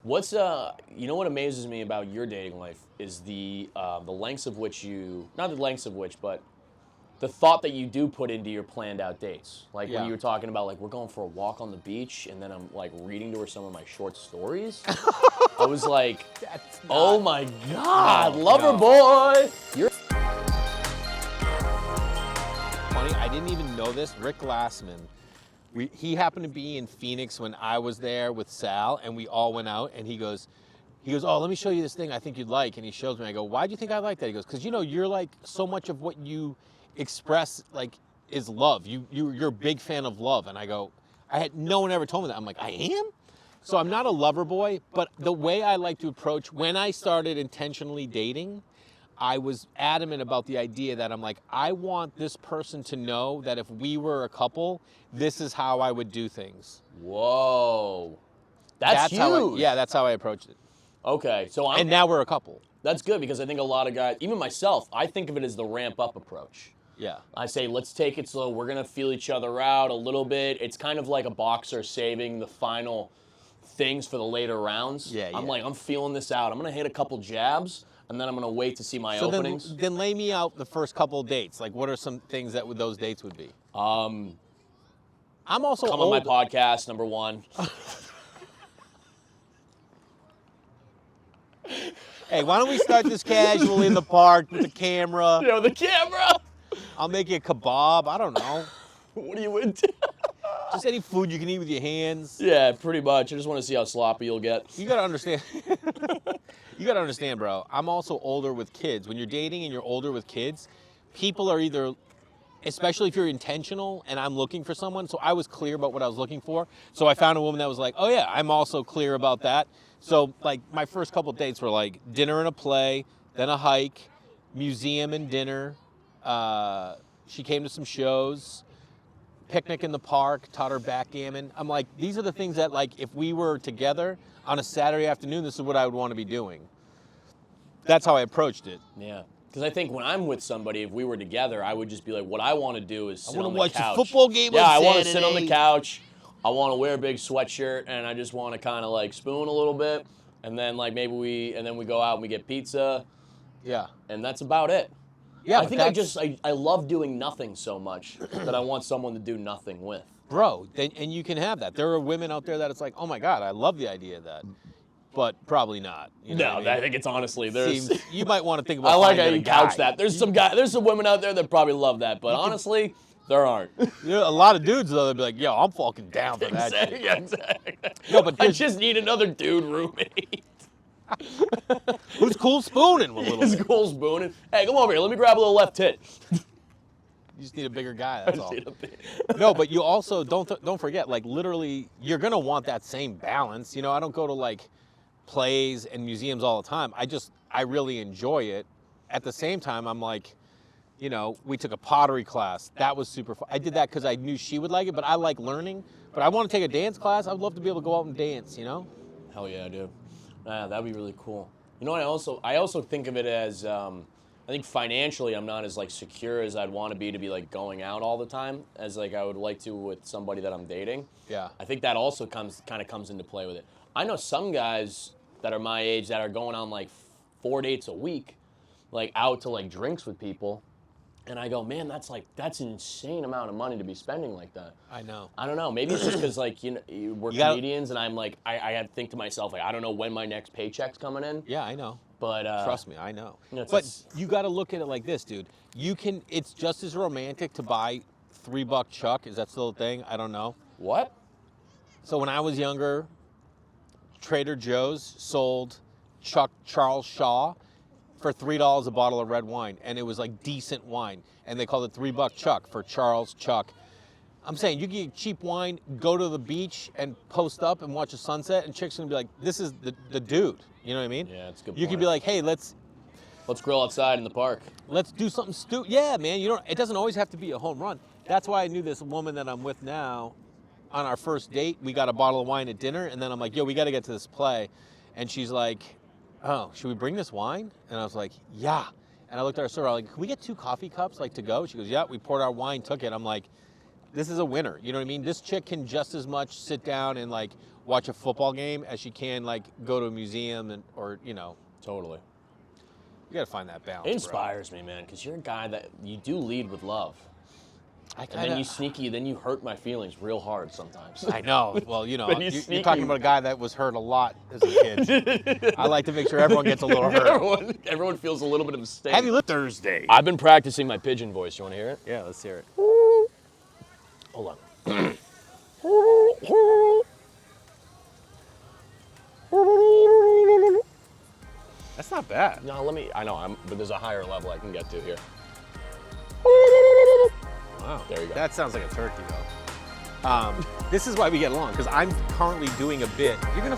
What's you know what amazes me about your dating life is the lengths of which not the lengths of which, but the thought that you do put into your planned out dates. Like when Yeah. you were talking about like we're going for a walk on the beach and then I'm like reading to her some of my short stories. I was like, That's oh not my God, No, lover no. boy. You're funny. I didn't even know this. Rick Glassman, he happened to be in Phoenix when I was there with Sal, and we all went out. And he goes, oh, let me show you this thing I think you'd like. And he shows me. I go, why do you think I like that? He goes, because you're like so much of what you express like is love. You're a big fan of love. And I go, no one ever told me that. I'm like, I am. So I'm not a lover boy, but the way I like to approach when I started intentionally dating, I was adamant about the idea that I'm like, I want this person to know that if we were a couple, this is how I would do things. Whoa. That's huge. That's how I approached it. Okay, so And now we're a couple. that's good because I think a lot of guys, even myself, I think of it as the ramp up approach. Yeah. I say, let's take it slow. We're going to feel each other out a little bit. It's kind of like a boxer saving the final things for the later rounds. Yeah, I'm yeah. like, I'm feeling this out. I'm going to hit a couple jabs, and then I'm going to wait to see my So openings. then lay me out the first couple of dates. Like, what are some things that those dates would be? I'm also Come old. on my podcast, number one. Hey, why don't we start this casually in the park with the camera? Yo, the camera! I'll make you a kebab. I don't know. What are you into? Just any food you can eat with your hands. Yeah, pretty much. I just want to see how sloppy you'll get. You gotta understand. You gotta understand, bro. I'm also older with kids. When you're dating and you're older with kids, people are either, especially if you're intentional and I'm looking for someone. So I was clear about what I was looking for. So I found a woman that was like, oh yeah, I'm also clear about that. So like my first couple dates were like dinner and a play, then a hike, museum and dinner. She came to some shows. Picnic in the park, taught her backgammon. I'm like, these are the things that, like, if we were together on a Saturday afternoon, this is what I would want to be doing. That's how I approached it. Yeah. Because I think when I'm with somebody, if we were together, I would just be like, what I want to do is sit wanna on the watch the couch. football game on Yeah, I want to sit on the Saturday. couch. I want to wear a big sweatshirt, and I just want to kind of like spoon a little bit, and then like maybe we go out and we get pizza, Yeah. and that's about it. Yeah, I but think I love doing nothing so much that I want someone to do nothing with. Bro, and you can have that. There are women out there that it's like, oh my God, I love the idea of that. But probably not. You know No, what I I mean? think it's honestly there's. You might want to think about I like how finding you a guy. couch that. There's some women out there that probably love that, but honestly, there aren't. You know, a lot of dudes, though, they'll be like, yo, I'm fucking down for that shit. Exactly. No, but I just need another dude roommate. Who's cool spooning a little His bit? cool spooning. Hey, come over here. Let me grab a little left tit. You just need a bigger guy, that's all. Need a bit. No, but you also don't forget, like literally, you're gonna want that same balance. You know, I don't go to like plays and museums all the time. I really enjoy it. At the same time, I'm like, you know, we took a pottery class. That was super fun. I did that because I knew she would like it, but I like learning. But I want to take a dance class. I'd love to be able to go out and dance. You know? Hell yeah, dude. That'd be really cool. You know what? I also think of it as I think financially I'm not as like secure as I'd want to be like going out all the time as like I would like to with somebody that I'm dating. Yeah. I think that also comes into play with it. I know some guys that are my age that are going on like 4 dates a week, like out to like drinks with people, and I go, man, that's an insane amount of money to be spending like that. I know. I don't know. Maybe it's just because like we're comedians, and I'm like I had to think to myself like I don't know when my next paycheck's coming in. Yeah, I know. But Trust me, I know. It's- But you got to look at it like this, dude. It's just as romantic to buy $3 Chuck. Is that still a thing? I don't know. What? So when I was younger, Trader Joe's sold Charles Shaw for $3 a bottle of red wine, and it was like decent wine, and they called it $3 Chuck for Charles Chuck. I'm saying you get cheap wine, go to the beach and post up and watch a sunset, and chicks are gonna be like, "This is the dude." You know what I mean? Yeah, it's a good You could point. be like, "Hey, let's grill outside in the park. do something stupid." Yeah, man. It doesn't always have to be a home run. That's why I knew this woman that I'm with now. On our first date, we got a bottle of wine at dinner, and then I'm like, yo, we got to get to this play. And she's like, oh, should we bring this wine? And I was like, yeah. And I looked at her server, like, can we get 2 coffee cups, like, to go? She goes, yeah. We poured our wine, took it. I'm like, this is a winner. You know what I mean? This chick can just as much sit down and like watch a football game as she can like go to a museum and or you know. Totally. You gotta find that balance. It inspires me, man, because you're a guy that you do lead with love. And then you sneaky, then you hurt my feelings real hard sometimes. I know. Well, you know, You're you're talking about a guy that was hurt a lot as a kid. I like to make sure everyone gets a little hurt. Everyone feels a little bit of a sting. Heavy lift Thursday. I've been practicing my pigeon voice. You want to hear it? Yeah, let's hear it. Hold on. That's not bad. No, let me. I know, but there's a higher level I can get to here. Wow. There you go. That sounds like a turkey, though. This is why we get along, because I'm currently doing a bit. You're gonna